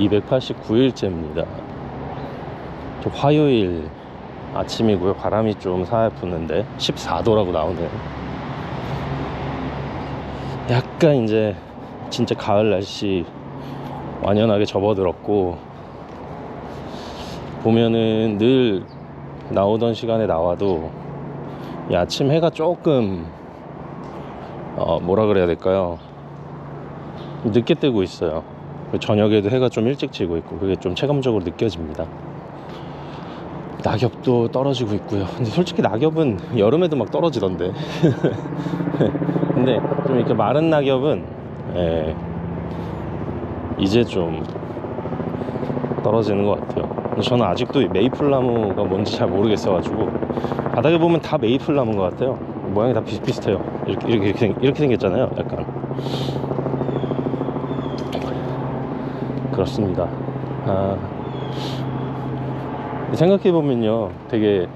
289일째입니다. 화요일 아침이고요. 바람이 좀 살살 부는데 14도라고 나오네요. 약간 이제 진짜 가을 날씨 완연하게 접어들었고, 보면은 늘 나오던 시간에 나와도 이 아침 해가 조금 뭐라 그래야 될까요? 늦게 뜨고 있어요. 저녁에도 해가 좀 일찍 지고 있고, 그게 좀 체감적으로 느껴집니다. 낙엽도 떨어지고 있고요. 근데 솔직히 낙엽은 여름에도 막 떨어지던데 근데 좀 이렇게 마른 낙엽은 이제 좀 떨어지는 것 같아요. 근데 저는 아직도 메이플 나무가 뭔지 잘 모르겠어 가지고, 바닥에 보면 다 메이플 나무인 것 같아요. 모양이 다 비슷비슷해요. 이렇게 생겼잖아요. 약간 그렇습니다. 생각해보면요, 되게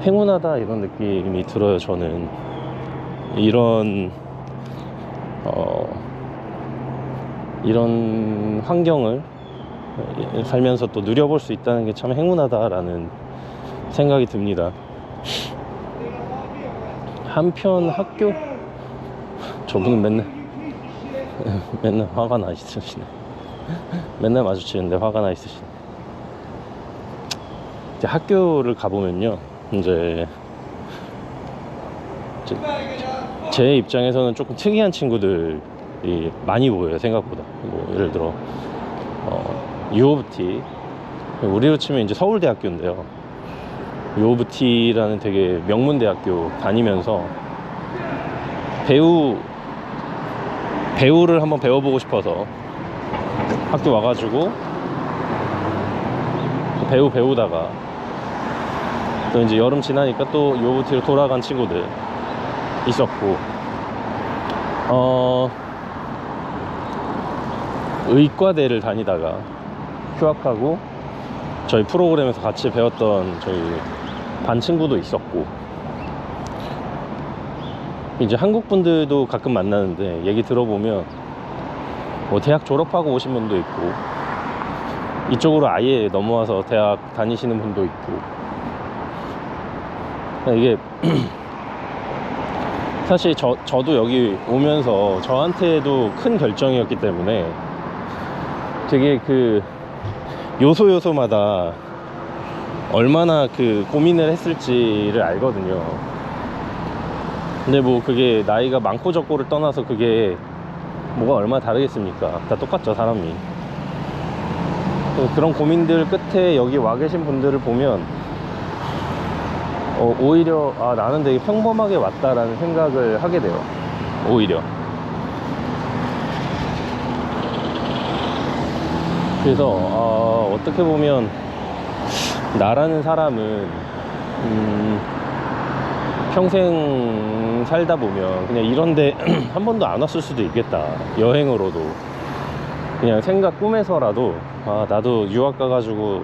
행운하다 이런 느낌이 들어요. 저는 이런 환경을 살면서 또 누려볼 수 있다는 게 참 행운하다라는 생각이 듭니다. 한편 학교, 저분은 맨날 화가 나 있으시네. 맨날 마주치는데 화가 나 있으시네. 이제 학교를 가보면요, 이제 제 입장에서는 조금 특이한 친구들이 많이 보여요. 생각보다. 뭐 예를 들어 U of T, 우리로 치면 이제 서울대학교인데요, U of T라는 되게 명문대학교 다니면서 배우를 한번 배워보고 싶어서 학교 와가지고 배우다가 또 이제 여름 지나니까 또 U of T로 돌아간 친구들 있었고, 의과대를 다니다가 휴학하고 저희 프로그램에서 같이 배웠던 저희 반 친구도 있었고, 이제 한국 분들도 가끔 만나는데 얘기 들어보면 뭐 대학 졸업하고 오신 분도 있고, 이쪽으로 아예 넘어와서 대학 다니시는 분도 있고, 이게 사실 저도 여기 오면서 저한테도 큰 결정이었기 때문에 되게 그 요소마다 얼마나 그 고민을 했을지를 알거든요. 근데 뭐 그게 나이가 많고 적고를 떠나서 그게 뭐가 얼마나 다르겠습니까? 다 똑같죠, 사람이. 그런 고민들 끝에 여기 와 계신 분들을 보면 오히려 나는 되게 평범하게 왔다라는 생각을 하게 돼요. 오히려. 그래서 어떻게 보면 나라는 사람은 평생 살다 보면 그냥 이런데 한 번도 안 왔을 수도 있겠다. 여행으로도 그냥 생각 꿈에서라도 나도 유학 가가지고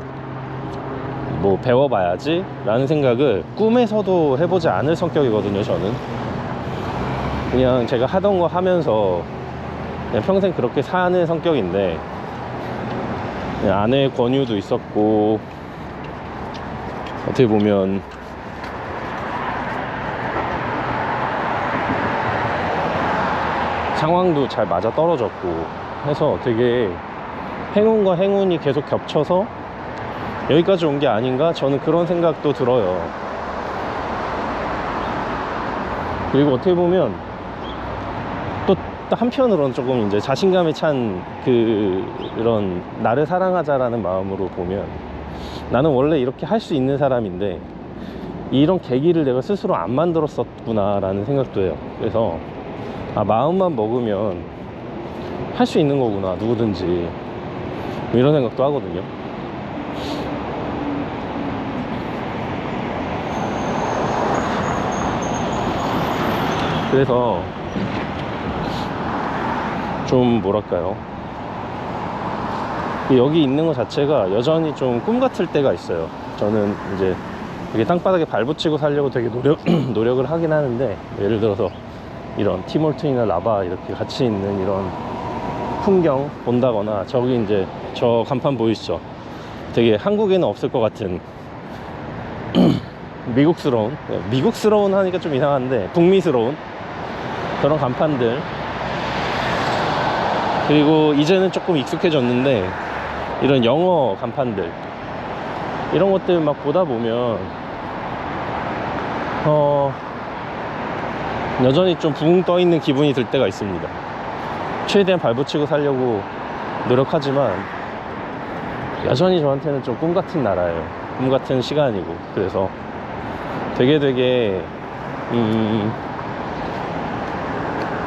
뭐 배워봐야지 라는 생각을 꿈에서도 해보지 않을 성격이거든요. 저는 그냥 제가 하던 거 하면서 그냥 평생 그렇게 사는 성격인데, 아내의 권유도 있었고, 어떻게 보면 상황도 잘 맞아 떨어졌고 해서 되게 행운과 행운이 계속 겹쳐서 여기까지 온 게 아닌가, 저는 그런 생각도 들어요. 그리고 어떻게 보면 또 한편으로는 조금 이제 자신감에 찬 그런 나를 사랑하자라는 마음으로 보면, 나는 원래 이렇게 할 수 있는 사람인데 이런 계기를 내가 스스로 안 만들었었구나 라는 생각도 해요. 그래서 마음만 먹으면 할 수 있는 거구나, 누구든지, 이런 생각도 하거든요. 그래서 좀 뭐랄까요, 여기 있는 것 자체가 여전히 좀 꿈 같을 때가 있어요. 저는 이제 이렇게 땅바닥에 발붙이고 살려고 되게 노력을 하긴 하는데, 예를 들어서 이런 티몰튼이나 라바 이렇게 같이 있는 이런 풍경 본다거나, 저기 이제 저 간판 보이시죠? 되게 한국에는 없을 것 같은 미국스러운 하니까 좀 이상한데 북미스러운 그런 간판들. 그리고 이제는 조금 익숙해졌는데 이런 영어 간판들, 이런 것들 막 보다 보면 여전히 좀 붕 떠 있는 기분이 들 때가 있습니다. 최대한 발붙이고 살려고 노력하지만 여전히 저한테는 좀 꿈같은 나라예요. 꿈같은 시간이고, 그래서 되게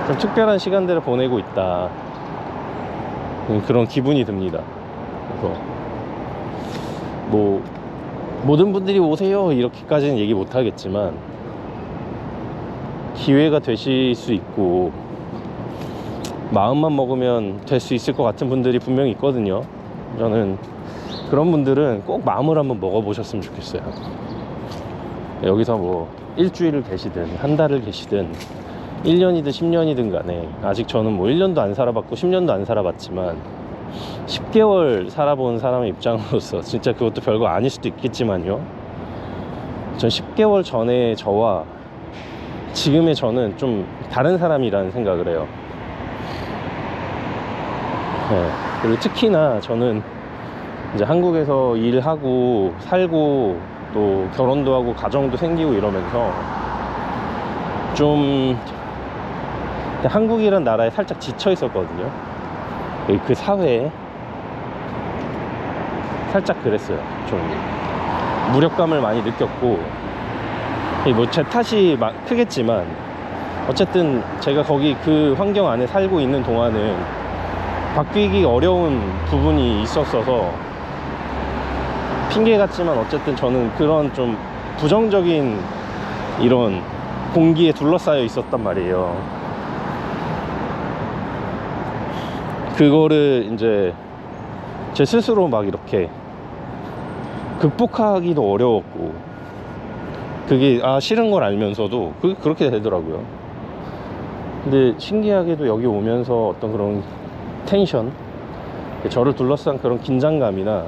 좀 특별한 시간들을 보내고 있다, 그런 기분이 듭니다. 그래서 뭐 모든 분들이 오세요 이렇게까지는 얘기 못 하겠지만 기회가 되실 수 있고 마음만 먹으면 될 수 있을 것 같은 분들이 분명히 있거든요. 저는 그런 분들은 꼭 마음을 한번 먹어보셨으면 좋겠어요. 여기서 뭐 일주일을 계시든 한 달을 계시든 1년이든 10년이든 간에, 아직 저는 뭐 1년도 안 살아봤고 10년도 안 살아봤지만 10개월 살아본 사람의 입장으로서 진짜 그것도 별거 아닐 수도 있겠지만요, 전 10개월 전에 저와 지금의 저는 좀 다른 사람이라는 생각을 해요. 네. 그리고 특히나 저는 이제 한국에서 일하고 살고 또 결혼도 하고 가정도 생기고 이러면서 좀 한국이란 나라에 살짝 지쳐 있었거든요. 그 사회에 살짝 그랬어요. 좀 무력감을 많이 느꼈고, 뭐 제 탓이 크겠지만 어쨌든 제가 거기 그 환경 안에 살고 있는 동안은 바뀌기 어려운 부분이 있었어서 핑계 같지만 어쨌든 저는 그런 좀 부정적인 이런 공기에 둘러싸여 있었단 말이에요. 그거를 이제 제 스스로 막 이렇게 극복하기도 어려웠고, 그게 싫은 걸 알면서도 그렇게 되더라고요. 근데 신기하게도 여기 오면서 어떤 그런 텐션, 저를 둘러싼 그런 긴장감이나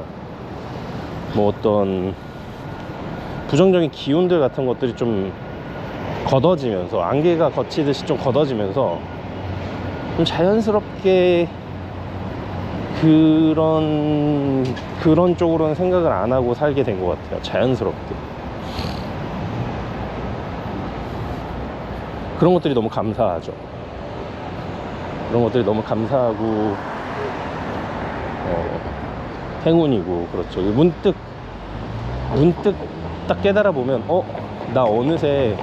뭐 어떤 부정적인 기운들 같은 것들이 좀 걷어지면서, 안개가 걷히듯이 좀 걷어지면서 좀 자연스럽게 그런 쪽으로는 생각을 안 하고 살게 된 것 같아요. 자연스럽게. 그런 것들이 너무 감사하죠. 그런 것들이 너무 감사하고 행운이고, 그렇죠. 문득 딱 깨달아 보면 나 어느새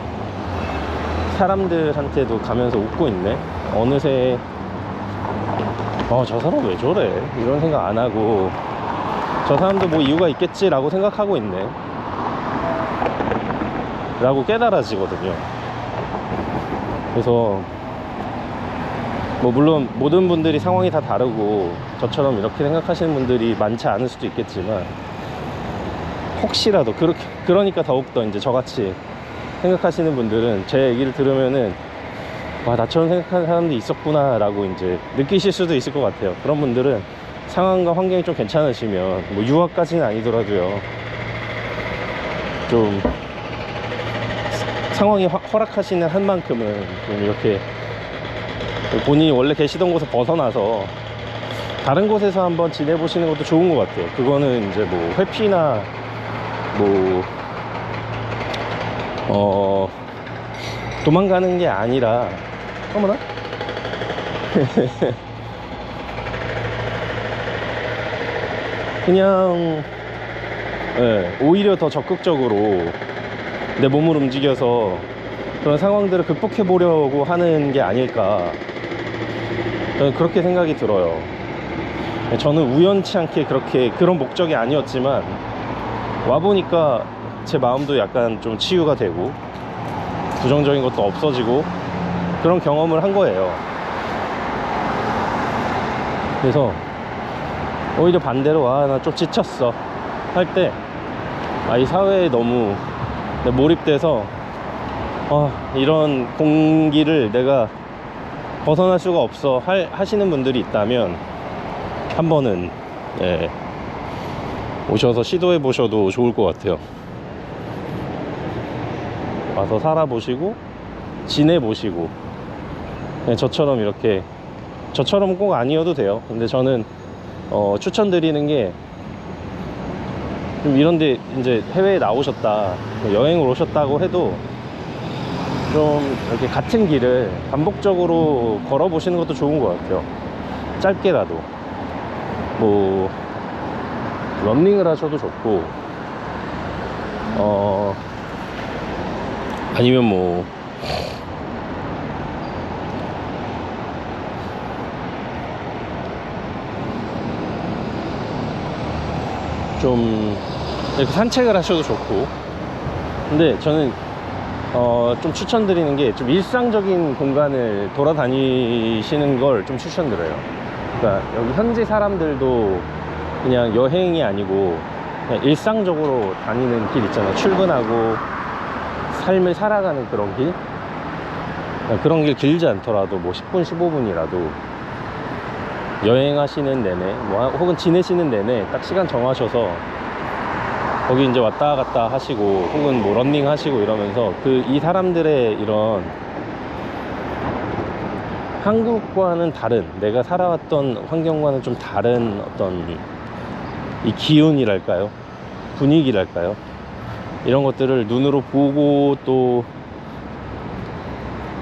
사람들한테도 가면서 웃고 있네. 어느새 저 사람 왜 저래? 이런 생각 안 하고, 저 사람도 뭐 이유가 있겠지 라고 생각하고 있네 라고 깨달아지거든요. 그래서 뭐 물론 모든 분들이 상황이 다 다르고 저처럼 이렇게 생각하시는 분들이 많지 않을 수도 있겠지만, 혹시라도 그러니까 더욱더 이제 저같이 생각하시는 분들은 제 얘기를 들으면은 나처럼 생각하는 사람도 있었구나 라고 이제 느끼실 수도 있을 것 같아요. 그런 분들은 상황과 환경이 좀 괜찮으시면, 뭐 유학까지는 아니더라도요, 좀 상황이 허락하시는 한 만큼은 좀 이렇게 본인이 원래 계시던 곳을 벗어나서 다른 곳에서 한번 지내보시는 것도 좋은 것 같아요. 그거는 이제 뭐 회피나 도망가는 게 아니라, 어머나? 그냥 오히려 더 적극적으로 내 몸을 움직여서 그런 상황들을 극복해 보려고 하는 게 아닐까, 저는 그렇게 생각이 들어요. 저는 우연치 않게 그런 목적이 아니었지만 와보니까 제 마음도 약간 좀 치유가 되고 부정적인 것도 없어지고 그런 경험을 한 거예요. 그래서 오히려 반대로 나 좀 지쳤어 할 때 이 사회에 너무 몰입돼서 이런 공기를 내가 벗어날 수가 없어 하시는 분들이 있다면 한 번은 예, 오셔서 시도해 보셔도 좋을 것 같아요. 와서 살아보시고 지내보시고, 그냥 저처럼 이렇게, 저처럼 꼭 아니어도 돼요. 근데 저는 추천드리는 게, 좀 이런데 이제 해외에 나오셨다, 여행을 오셨다고 해도 좀 이렇게 같은 길을 반복적으로 걸어보시는 것도 좋은 것 같아요. 짧게라도 뭐 런닝을 하셔도 좋고, 아니면 뭐 좀 이렇게 산책을 하셔도 좋고. 근데 저는 좀 추천드리는 게, 좀 일상적인 공간을 돌아다니시는 걸 좀 추천드려요. 그러니까 여기 현지 사람들도 그냥 여행이 아니고 그냥 일상적으로 다니는 길 있잖아요. 출근하고 삶을 살아가는 그런 길. 그런 길 길지 않더라도 뭐 10분 15분이라도 여행하시는 내내, 뭐 혹은 지내시는 내내 딱 시간 정하셔서 거기 이제 왔다 갔다 하시고, 혹은 뭐 런닝 하시고 이러면서 이 사람들의 이런 한국과는 다른, 내가 살아왔던 환경과는 좀 다른 어떤 이 기운이랄까요, 분위기랄까요, 이런 것들을 눈으로 보고 또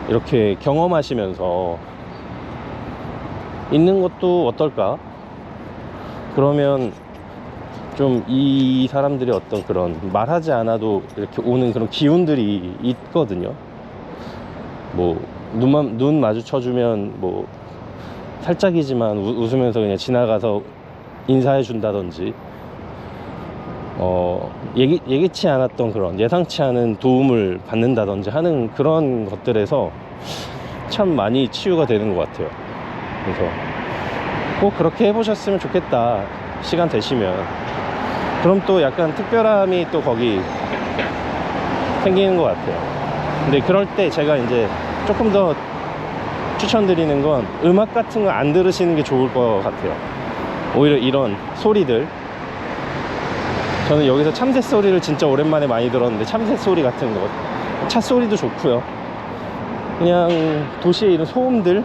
이렇게 경험하시면서 있는 것도 어떨까? 그러면 좀 이 사람들의 어떤 그런, 말하지 않아도 이렇게 오는 그런 기운들이 있거든요. 뭐 눈 마주쳐주면 뭐 살짝이지만 웃으면서 그냥 지나가서 인사해 준다든지, 예기치 않았던 그런, 예상치 않은 도움을 받는다든지 하는 그런 것들에서 참 많이 치유가 되는 것 같아요. 그래서 꼭 그렇게 해보셨으면 좋겠다, 시간 되시면. 그럼 또 약간 특별함이 또 거기 생기는 것 같아요. 근데 그럴 때 제가 이제 조금 더 추천드리는 건, 음악 같은 거 안 들으시는 게 좋을 것 같아요. 오히려 이런 소리들, 저는 여기서 참새 소리를 진짜 오랜만에 많이 들었는데, 참새 소리 같은 거, 차 소리도 좋고요. 그냥 도시의 이런 소음들,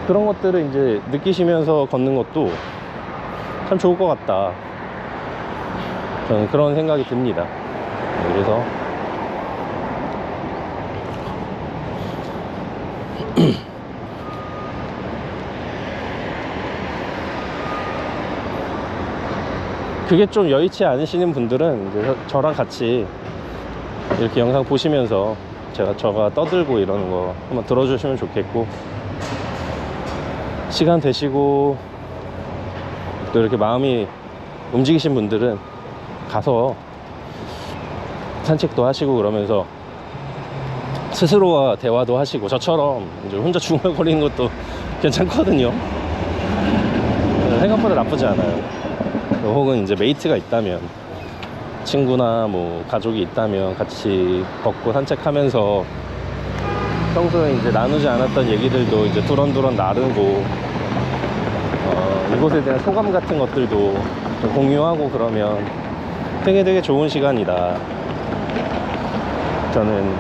그런 것들을 이제 느끼시면서 걷는 것도 참 좋을 것 같다, 저는 그런 생각이 듭니다. 그래서 그게 좀 여의치 않으시는 분들은 이제 저랑 같이 이렇게 영상 보시면서 저가 떠들고 이러는 거 한번 들어주시면 좋겠고, 시간 되시고 또 이렇게 마음이 움직이신 분들은 가서 산책도 하시고, 그러면서 스스로와 대화도 하시고, 저처럼 이제 혼자 중얼거리는 것도 괜찮거든요. 생각보다 나쁘지 않아요. 혹은 이제 메이트가 있다면, 친구나 뭐 가족이 있다면 같이 걷고 산책하면서 평소에 이제 나누지 않았던 얘기들도 이제 두런두런 나누고, 이곳에 대한 소감 같은 것들도 좀 공유하고, 그러면 되게 좋은 시간이다, 저는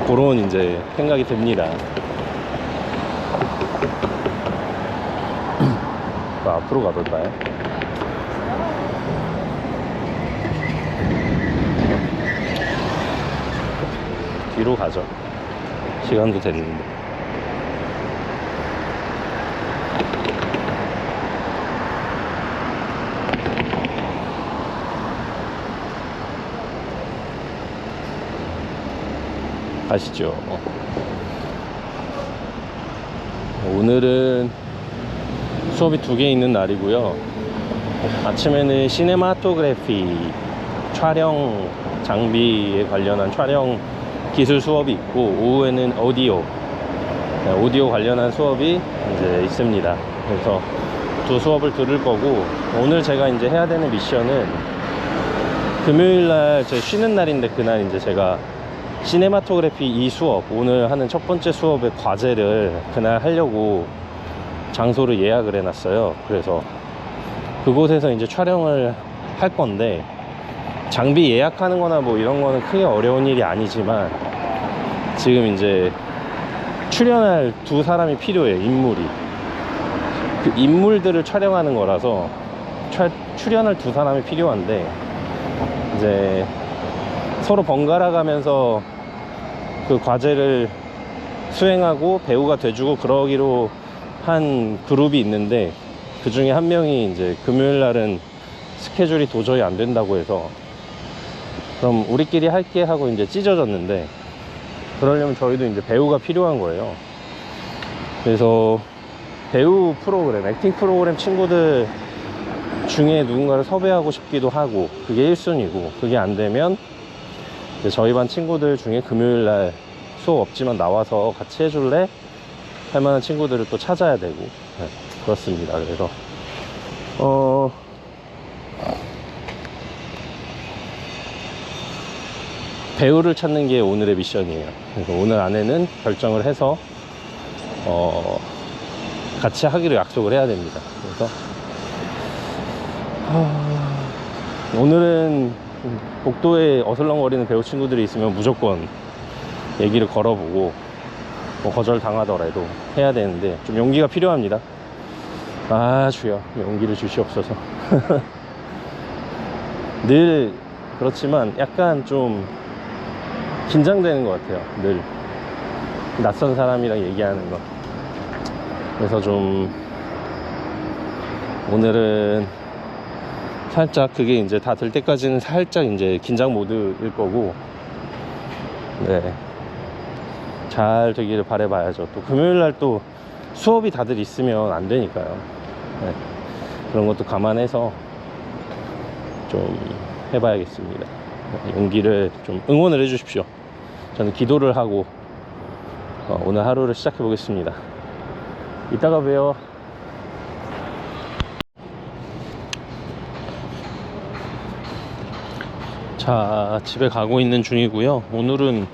그런 이제 생각이 듭니다. 앞으로 가볼까요? 뒤로 가죠. 시간도 됐는데. 가시죠. 오늘은 수업이 2개 있는 날이고요. 아침에는 시네마토그래피, 촬영 장비에 관련한 촬영 기술 수업이 있고, 오후에는 오디오 관련한 수업이 이제 있습니다. 그래서 2 수업을 들을 거고, 오늘 제가 이제 해야 되는 미션은, 금요일날 제 쉬는 날인데, 그날 이제 제가 시네마토그래피 이 수업, 오늘 하는 첫 번째 수업의 과제를 그날 하려고 장소를 예약을 해놨어요. 그래서 그곳에서 이제 촬영을 할 건데, 장비 예약하는 거나 뭐 이런 거는 크게 어려운 일이 아니지만 지금 이제 출연할 두 사람이 필요해요. 인물이, 그 인물들을 촬영하는 거라서 출연할 두 사람이 필요한데, 이제 서로 번갈아 가면서 그 과제를 수행하고 배우가 돼주고 그러기로 한 그룹이 있는데, 그 중에 한 명이 이제 금요일 날은 스케줄이 도저히 안 된다고 해서 그럼 우리끼리 할게 하고 이제 찢어졌는데, 그러려면 저희도 이제 배우가 필요한 거예요. 그래서 배우 프로그램, 액팅 프로그램 친구들 중에 누군가를 섭외하고 싶기도 하고, 그게 1순위고, 그게 안 되면 이제 저희 반 친구들 중에 금요일 날 수업 없지만 나와서 같이 해줄래? 할 만한 친구들을 또 찾아야 되고, 네, 그렇습니다. 그래서 배우를 찾는 게 오늘의 미션이에요. 그래서 오늘 안에는 결정을 해서 같이 하기로 약속을 해야 됩니다. 그래서 오늘은 복도에 어슬렁거리는 배우 친구들이 있으면 무조건 얘기를 걸어보고, 뭐 거절 당하더라도 해야 되는데 좀 용기가 필요합니다. 아, 주여 용기를 주시옵소서. 늘 그렇지만 약간 좀 긴장되는 것 같아요. 늘 낯선 사람이랑 얘기하는 거. 그래서 좀 오늘은 살짝 그게 이제 다 될 때까지는 살짝 이제 긴장 모드일 거고, 네, 잘 되기를 바라봐야죠. 또 금요일 날 또 수업이 다들 있으면 안 되니까요. 네, 그런 것도 감안해서 좀 해봐야겠습니다. 용기를 좀 응원을 해주십시오. 저는 기도를 하고 오늘 하루를 시작해 보겠습니다. 이따가 봬요. 자, 집에 가고 있는 중이고요. 오늘은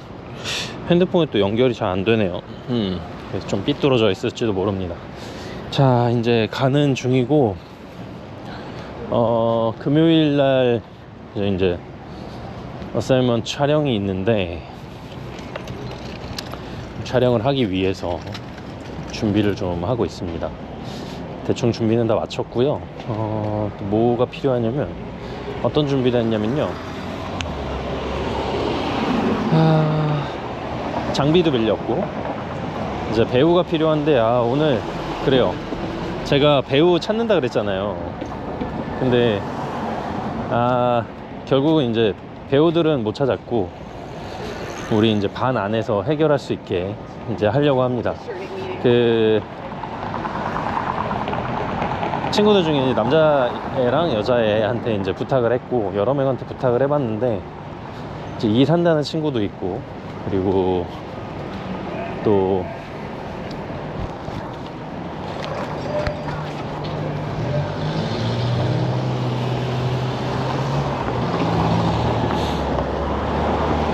핸드폰에 또 연결이 잘 안 되네요. 그래서 좀 삐뚤어져 있을지도 모릅니다. 자, 이제 가는 중이고, 금요일 날 이제 어사이먼트 촬영이 있는데, 촬영을 하기 위해서 준비를 좀 하고 있습니다. 대충 준비는 다 마쳤고요. 또 뭐가 필요하냐면, 어떤 준비를 했냐면요, 장비도 빌렸고, 이제 배우가 필요한데, 오늘 그래요, 제가 배우 찾는다 그랬잖아요. 근데 결국은 이제 배우들은 못 찾았고, 우리 이제 반 안에서 해결할 수 있게 이제 하려고 합니다. 그 친구들 중에 남자애랑 여자애한테 이제 부탁을 했고, 여러 명한테 부탁을 해봤는데, 이제 이 산다는 친구도 있고, 그리고 또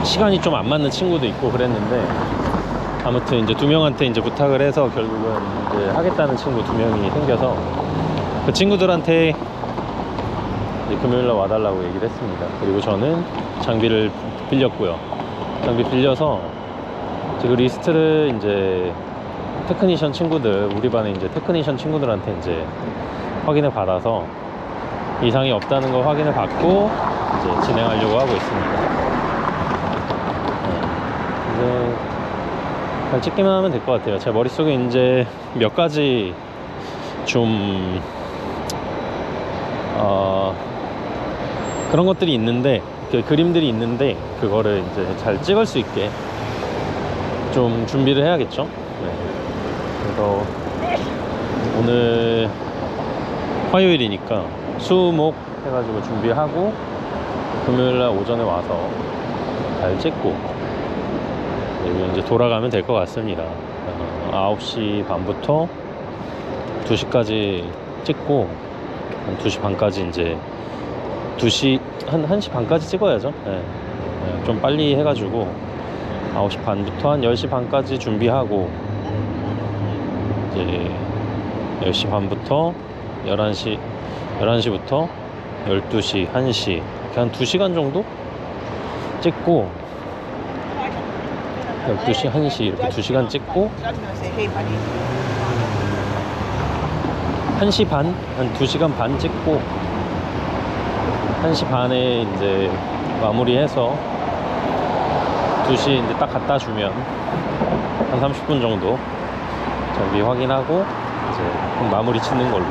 시간이 좀 안 맞는 친구도 있고 그랬는데, 아무튼 이제 두 명한테 이제 부탁을 해서 결국은 이제 하겠다는 친구 두 명이 생겨서 그 친구들한테 이제 금요일날 와달라고 얘기를 했습니다. 그리고 저는 장비를 빌렸고요. 장비 빌려서 그 리스트를 이제 테크니션 친구들, 우리 반에 이제 테크니션 친구들한테 이제 확인을 받아서 이상이 없다는 거 확인을 받고 이제 진행하려고 하고 있습니다. 이제 잘 찍기만 하면 될 것 같아요. 제 머릿속에 이제 몇 가지 좀 그런 것들이 있는데, 그 그림들이 있는데, 그거를 이제 잘 찍을 수 있게 좀 준비를 해야겠죠. 네. 그래서 오늘 화요일이니까 수목 해가지고 준비하고, 금요일날 오전에 와서 잘 찍고, 그리고 이제 돌아가면 될 것 같습니다. 9시 반부터 2시까지 찍고, 한 2시 반까지 이제 1시 반까지 찍어야죠. 네. 네, 좀 빨리 해가지고 9시 반부터 한 10시 반까지 준비하고, 이제 10시 반부터 11시 11시부터 12시, 1시 이렇게 한 2시간 정도 찍고 12시, 1시 이렇게 2시간 찍고 1시 반? 한 2시간 반 찍고 1시 반에 이제 마무리해서 2시 이제 딱 갖다 주면 한 30분 정도 장비 확인하고 이제 마무리 짓는 걸로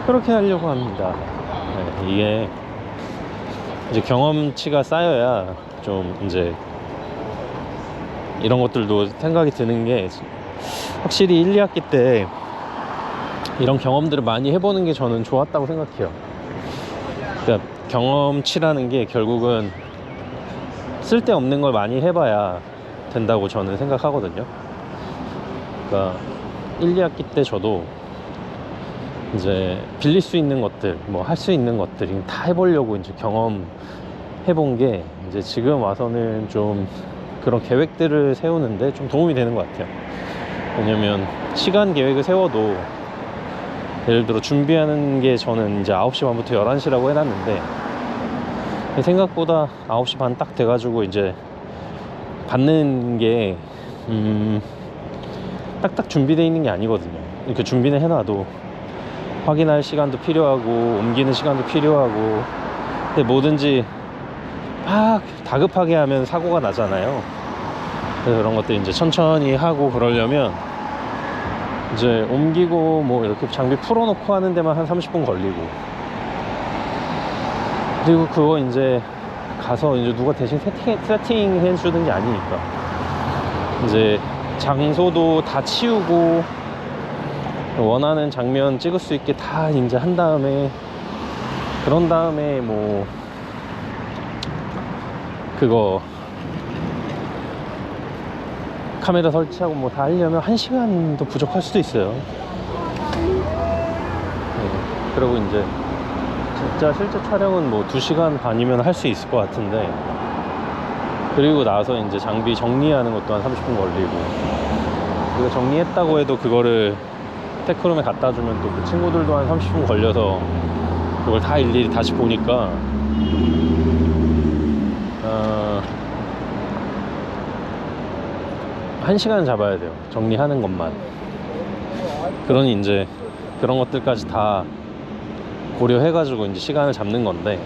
그렇게 하려고 합니다. 네, 이게 이제 경험치가 쌓여야 좀 이제 이런 것들도 생각이 드는 게 확실히 1, 2학기 때 이런 경험들을 많이 해보는 게 저는 좋았다고 생각해요. 그러니까 경험치라는 게 결국은 쓸데없는 걸 많이 해봐야 된다고 저는 생각하거든요. 그러니까 1, 2학기 때 저도 이제 빌릴 수 있는 것들, 뭐 할 수 있는 것들 다 해보려고 이제 경험해본 게 이제 지금 와서는 좀 그런 계획들을 세우는데 좀 도움이 되는 것 같아요. 왜냐면 시간 계획을 세워도 예를 들어 준비하는 게 저는 이제 9시 반부터 11시라고 해놨는데 생각보다 9시 반 딱 돼가지고 이제 받는 게 딱딱 준비되어 있는 게 아니거든요. 이렇게 준비는 해놔도 확인할 시간도 필요하고 옮기는 시간도 필요하고 근데 뭐든지 막 다급하게 하면 사고가 나잖아요. 그래서 그런 것들 이제 천천히 하고 그러려면 이제 옮기고 뭐 이렇게 장비 풀어놓고 하는 데만 한 30분 걸리고 그리고 그거 이제 가서 이제 누가 대신 세팅 해주는 게 아니니까 이제 장소도 다 치우고 원하는 장면 찍을 수 있게 다 이제 한 다음에 그런 다음에 뭐 그거 카메라 설치하고 뭐 다 하려면 1시간도 부족할 수도 있어요. 네. 그리고 이제 진짜 실제 촬영은 뭐 2시간 반이면 할 수 있을 것 같은데 그리고 나서 이제 장비 정리하는 것도 한 30분 걸리고 그리고 정리했다고 해도 그거를 테크룸에 갖다 주면 또 그 친구들도 한 30분 걸려서 그걸 다 일일이 다시 보니까 1시간 잡아야 돼요. 정리하는 것만. 그러니 이제 그런 것들까지 다 고려해가지고 이제 시간을 잡는 건데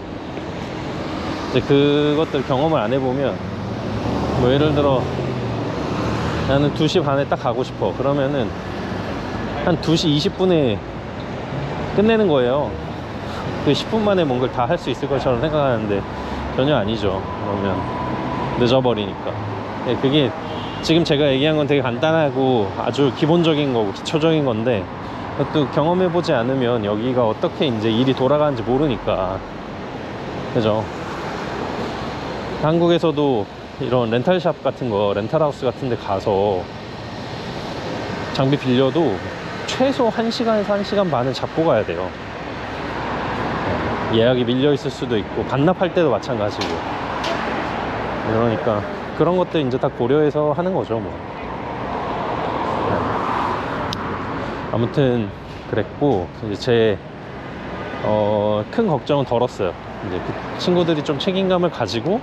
이제 그것들 경험을 안 해보면 뭐 예를 들어 나는 2시 반에 딱 가고 싶어. 그러면은 한 2시 20분에 끝내는 거예요. 그 10분 만에 뭔가를 다 할 수 있을 것처럼 생각하는데 전혀 아니죠. 그러면 늦어버리니까. 네, 그게 지금 제가 얘기한 건 되게 간단하고 아주 기본적인 거고 기초적인 건데 또 경험해보지 않으면 여기가 어떻게 이제 일이 돌아가는지 모르니까 그죠? 한국에서도 이런 렌탈샵 같은 거 렌탈하우스 같은 데 가서 장비 빌려도 최소 1시간에서 1시간 반을 잡고 가야 돼요. 예약이 밀려 있을 수도 있고 반납할 때도 마찬가지고 그러니까 그런 것들 이제 다 고려해서 하는 거죠 뭐. 아무튼 그랬고 이제 제 큰 걱정은 덜었어요. 이제 그 친구들이 좀 책임감을 가지고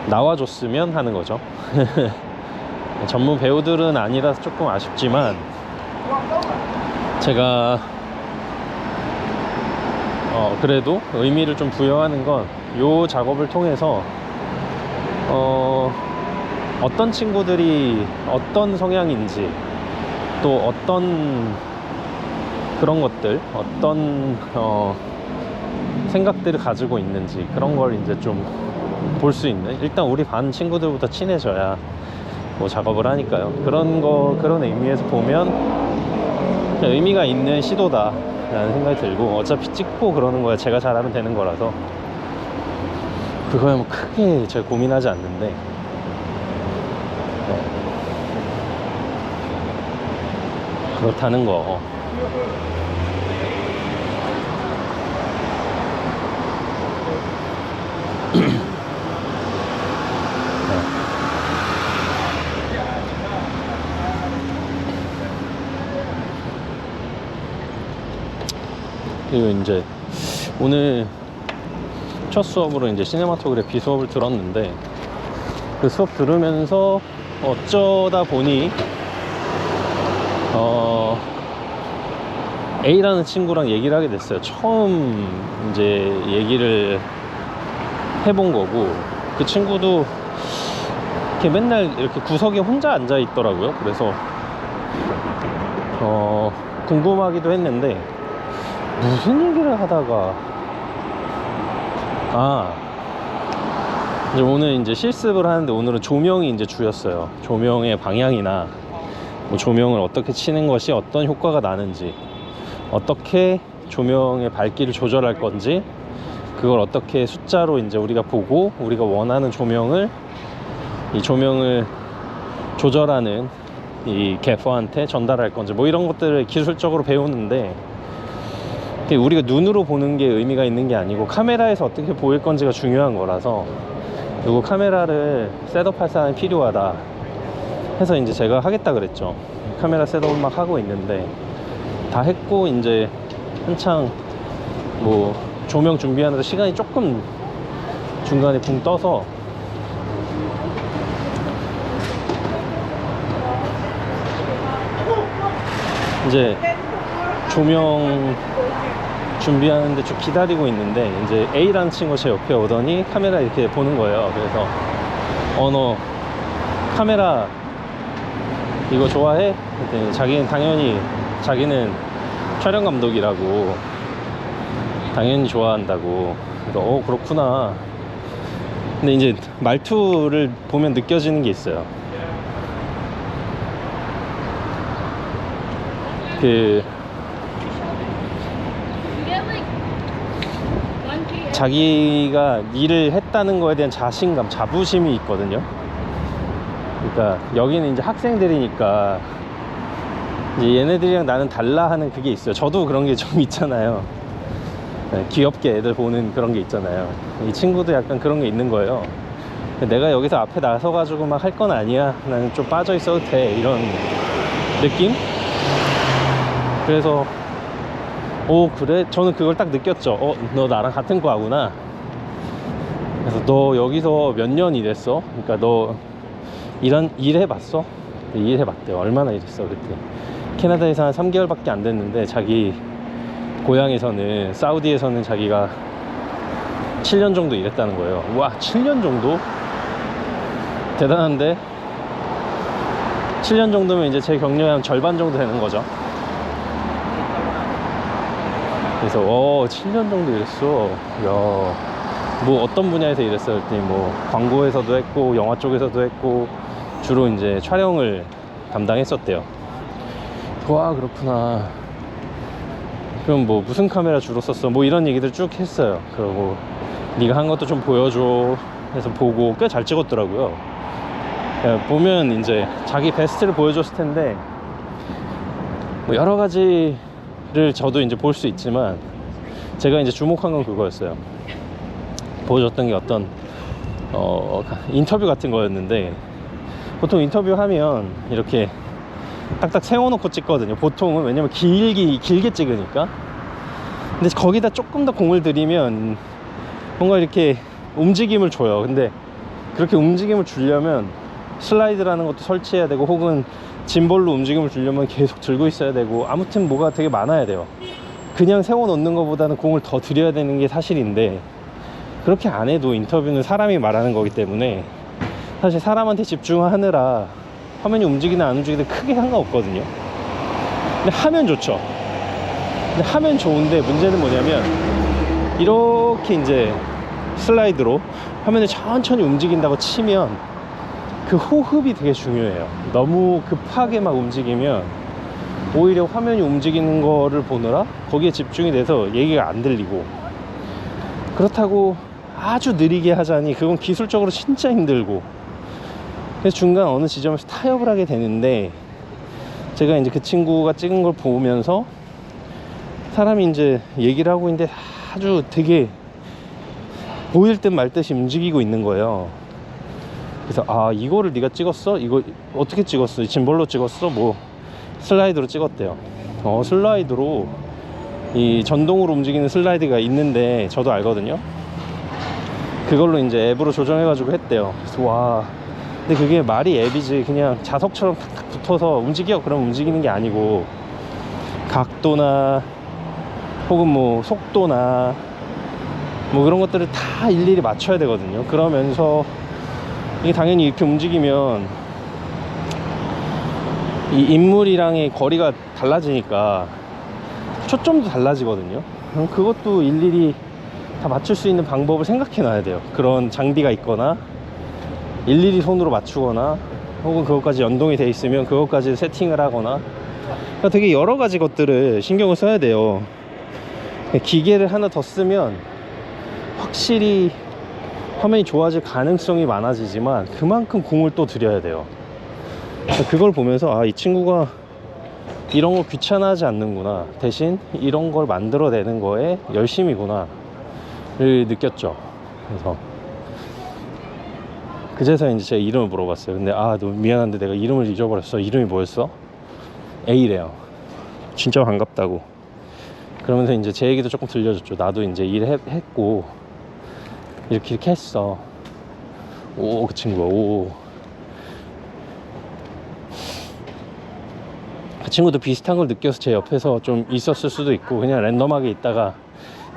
나와줬으면 하는 거죠. 전문 배우들은 아니라서 조금 아쉽지만 제가 그래도 의미를 좀 부여하는 건 요 작업을 통해서 어떤 친구들이 어떤 성향인지 또 어떤 그런 것들 어떤 생각들을 가지고 있는지 그런 걸 이제 좀 볼 수 있는 일단 우리 반 친구들부터 친해져야 뭐 작업을 하니까요. 그런 의미에서 보면 의미가 있는 시도다 라는 생각이 들고 어차피 찍고 그러는 거야 제가 잘하면 되는 거라서 그거야 뭐 크게 제가 고민하지 않는데 네. 그렇다는 거. 그리고 이제 오늘 첫 수업으로 이제 시네마토그래피 수업을 들었는데, 그 수업 들으면서 어쩌다 보니 A라는 친구랑 얘기를 하게 됐어요. 처음 이제 얘기를 해본 거고, 그 친구도 이렇게 맨날 이렇게 구석에 혼자 앉아 있더라고요. 그래서 궁금하기도 했는데, 무슨 얘기를 하다가 이제 오늘 이제 실습을 하는데, 오늘은 조명이 이제 주였어요. 조명의 방향이나 뭐 조명을 어떻게 치는 것이 어떤 효과가 나는지, 어떻게 조명의 밝기를 조절할 건지, 그걸 어떻게 숫자로 이제 우리가 보고 우리가 원하는 조명을, 이 조명을 조절하는 이 개퍼한테 전달할 건지, 뭐 이런 것들을 기술적으로 배우는데, 우리가 눈으로 보는 게 의미가 있는 게 아니고 카메라에서 어떻게 보일 건지가 중요한 거라서, 그리고 카메라를 셋업할 사람이 필요하다 해서 이제 제가 하겠다 그랬죠. 카메라 셋업을 막 하고 있는데, 다 했고 이제 한창 뭐 조명 준비하는데 시간이 조금 중간에 붕 떠서, 이제 조명 준비하는데 좀 기다리고 있는데, 이제 A라는 친구가 제 옆에 오더니 카메라 이렇게 보는 거예요. 그래서 너 카메라 이거 좋아해? 그랬더니 자기는 당연히, 자기는 촬영 감독이라고 당연히 좋아한다고. 그래서 그렇구나. 근데 이제 말투를 보면 느껴지는 게 있어요. 자기가 일을 했다는 거에 대한 자신감, 자부심이 있거든요. 그러니까 여기는 이제 학생들이니까 이제 얘네들이랑 나는 달라 하는 그게 있어요. 저도 그런 게 좀 있잖아요. 귀엽게 애들 보는 그런 게 있잖아요. 이 친구도 약간 그런 게 있는 거예요. 내가 여기서 앞에 나서가지고 막 할 건 아니야, 나는 좀 빠져 있어도 돼, 이런 느낌? 그래서 그래? 저는 그걸 딱 느꼈죠. 너 나랑 같은 과구나. 그래서 너 여기서 몇 년 일했어? 그러니까 너 일해봤어? 일해봤대요. 얼마나 일했어 그때? 캐나다에서 한 3개월밖에 안 됐는데, 자기 고향에서는, 사우디에서는 자기가 7년 정도 일했다는 거예요. 와, 7년 정도? 대단한데? 7년 정도면 이제 제 경력의 한 절반 정도 되는 거죠. 그래서 7년 정도 일했어. 야, 뭐 어떤 분야에서 일했어? 그랬더니 뭐 광고에서도 했고 영화 쪽에서도 했고 주로 이제 촬영을 담당했었대요. 와, 그렇구나. 그럼 뭐 무슨 카메라 주로 썼어? 뭐 이런 얘기들 쭉 했어요. 그리고 네가 한 것도 좀 보여줘 해서 보고 꽤 잘 찍었더라고요. 보면 이제 자기 베스트를 보여줬을 텐데, 뭐 여러 가지를 저도 이제 볼 수 있지만, 제가 이제 주목한 건 그거였어요. 보여줬던 게 어떤 인터뷰 같은 거였는데, 보통 인터뷰하면 이렇게 딱딱 세워놓고 찍거든요, 보통은. 왜냐면 길게 찍으니까. 근데 거기다 조금 더 공을 들이면 뭔가 이렇게 움직임을 줘요. 근데 그렇게 움직임을 주려면 슬라이드라는 것도 설치해야 되고, 혹은 짐볼로 움직임을 주려면 계속 들고 있어야 되고, 아무튼 뭐가 되게 많아야 돼요. 그냥 세워놓는 것보다는 공을 더 들여야 되는 게 사실인데, 그렇게 안 해도 인터뷰는 사람이 말하는 거기 때문에 사실 사람한테 집중하느라 화면이 움직이든 안 움직이든 크게 상관없거든요. 근데 하면 좋죠. 근데 하면 좋은데, 문제는 뭐냐면 이렇게 이제 슬라이드로 화면을 천천히 움직인다고 치면 그 호흡이 되게 중요해요. 너무 급하게 막 움직이면 오히려 화면이 움직이는 거를 보느라 거기에 집중이 돼서 얘기가 안 들리고, 그렇다고 아주 느리게 하자니 그건 기술적으로 진짜 힘들고, 그래서 중간 어느 지점에서 타협을 하게 되는데, 제가 이제 그 친구가 찍은 걸 보면서 사람이 이제 얘기를 하고 있는데 아주 되게 보일 듯 말 듯이 움직이고 있는 거예요. 그래서 이거를 네가 찍었어? 이거 어떻게 찍었어? 짐볼로 찍었어? 뭐 슬라이드로 찍었대요. 슬라이드로 이 전동으로 움직이는 슬라이드가 있는데 저도 알거든요. 그걸로 이제 앱으로 조정해가지고 했대요. 그래서 와, 근데 그게 말이 앱이지 그냥 자석처럼 탁탁 붙어서 움직여 그럼 움직이는 게 아니고 각도나 혹은 뭐 속도나 뭐 그런 것들을 다 일일이 맞춰야 되거든요. 그러면서 이게 당연히 이렇게 움직이면 이 인물이랑의 거리가 달라지니까 초점도 달라지거든요. 그럼 그것도 일일이 다 맞출 수 있는 방법을 생각해 놔야 돼요. 그런 장비가 있거나 일일이 손으로 맞추거나 혹은 그것까지 연동이 돼 있으면 그것까지 세팅을 하거나, 그러니까 되게 여러 가지 것들을 신경을 써야 돼요. 기계를 하나 더 쓰면 확실히 화면이 좋아질 가능성이 많아지지만 그만큼 공을 또 들여야 돼요. 그걸 보면서 아, 이 친구가 이런 거 귀찮아하지 않는구나, 대신 이런 걸 만들어내는 거에 열심이구나 를 느꼈죠. 그래서 그제서 이제 제 이름을 물어봤어요. 근데 아, 너무 미안한데 내가 이름을 잊어버렸어. 이름이 뭐였어? A래요. 진짜 반갑다고. 그러면서 이제 제 얘기도 조금 들려줬죠. 나도 이제 일했고 이렇게 했어. 오, 그 친구가 오. 그 친구도 비슷한 걸 느껴서 제 옆에서 좀 있었을 수도 있고 그냥 랜덤하게 있다가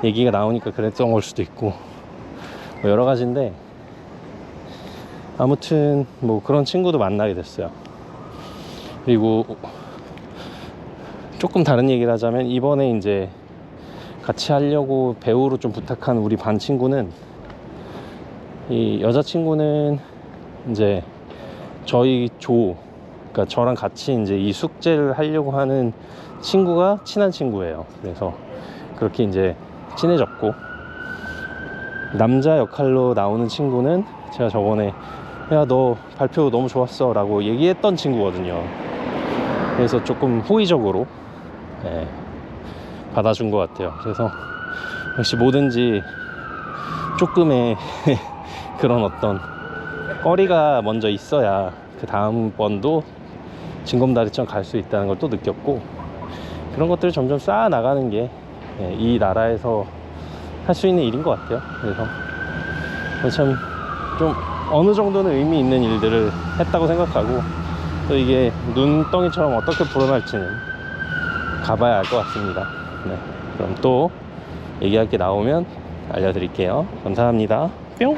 얘기가 나오니까 그랬던 걸 수도 있고 뭐 여러 가지인데, 아무튼 뭐 그런 친구도 만나게 됐어요. 그리고 조금 다른 얘기를 하자면 이번에 이제 같이 하려고 배우로 좀 부탁한 우리 반 친구는, 이 여자친구는 이제 저희 그러니까 저랑 같이 이제 이 숙제를 하려고 하는 친구가 친한 친구예요. 그래서 그렇게 이제 친해졌고, 남자 역할로 나오는 친구는 제가 저번에 야, 너 발표 너무 좋았어 라고 얘기했던 친구거든요. 그래서 조금 호의적으로 받아준 것 같아요. 그래서 역시 뭐든지 조금의 그런 어떤 꺼리가 먼저 있어야 그 다음번도 징검다리처럼 갈 수 있다는 걸 또 느꼈고, 그런 것들을 점점 쌓아 나가는 게 이 나라에서 할 수 있는 일인 것 같아요. 그래서 참 좀 어느 정도는 의미 있는 일들을 했다고 생각하고, 또 이게 눈덩이처럼 어떻게 불어날지는 가봐야 알 것 같습니다. 네, 그럼 또 얘기할 게 나오면 알려드릴게요. 감사합니다. 뿅.